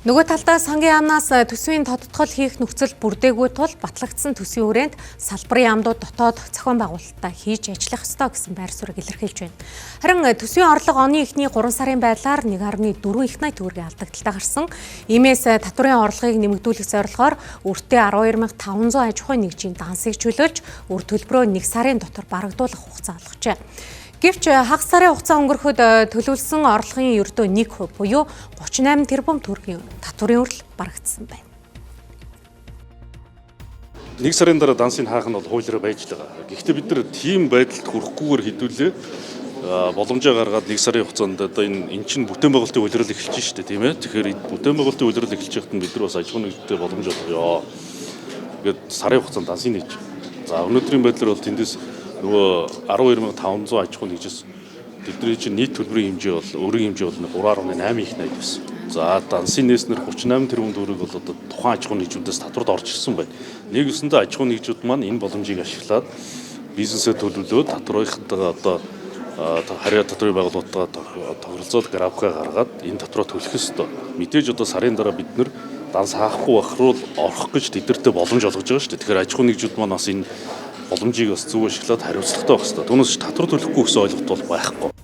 Нөгөө талдаа сангийн яамнаас төсвийн тодтгол хийх нөхцөл бүрдээгүй тул батлагдсан төсвийн хүрээнд салбарын яамдууд дотоод зохион байгуулалтаа хийж ажиллах ёстой гэсэн байр суурийг илэрхийлж байна. Харин төсвийн орлого оны эхний 3 сарын байдлаар 1.4 их найт төгрөгийн алдагдaltaй гарсан. Иймээс татварын орлогыг нэмэгдүүлэх зорилгоор өртөө 12,500 аж ахуйн нэгжийн дансыг чөлөөлж үр төлбөрөө 1 сарын дотор барагдуулах хугацаа олгожээ. Гэвч хагас сарын хугацаа өнгөрөхөд төлөвлөсөн орлогын ердөө 1% буюу 38 тэрбум төгрөгийн татварын хүрэл барагдсан байна. 1 сарын дараа дансыг хаах нь бол хуулиараа байж байгаа. Гэхдээ бид нар тийм байдалд хүрэхгүйгээр хэдүүлээ боломжоо гаргаад 1 сарын хугацаанд одоо энэ чинь бүтээн байгуулалтын улирал эхэлж шүү дээ, тийм ээ. Тэгэхээр бүтээн байгуулалтын улирал эхэлж байхад нь бид нар бас аж ахуйн нэгжтэй боломж олгоё. Ингээд сарын хугацаанд дансыг нээж. За өнөөдрийн байдлаар бол тэндээс нөгөө 12,500 аж ахуйн нэгжээс тэдний чинь нийт төлбөрийн хэмжээ бол өөрийн хэмжээ бол 3.8 их найд байсан. За дансыг нээснээр 38 тэрбум төгрөг бол одоо тухайн аж ахуйн нэгжүүдээс татварт орж ирсэн байна. Нэг үсэндээ аж ахуйн нэгжүүд маань энэ боломжийг ашиглаад бизнесээ төлөвлөөд татварынхантайгаа одоо харьяа татврын байгууллагатайгаа тохиролцоод графика гаргаад энэ татвараа төлөх ёстой. Мэдээж одоо сарын дараа бид нэр данс хаахгүй байх руу орох гэж тэдэртээ боломж олгож байгаа шүү дээ. Тэгэхээр аж ахуйн нэгжүүд маань бас энэ боломжийг бас зөв ашиглаад хариуцлагатай байх хэрэгтэй. Түүнээс татвар төлөхгүй гэсэн ойлголт бол байхгүй.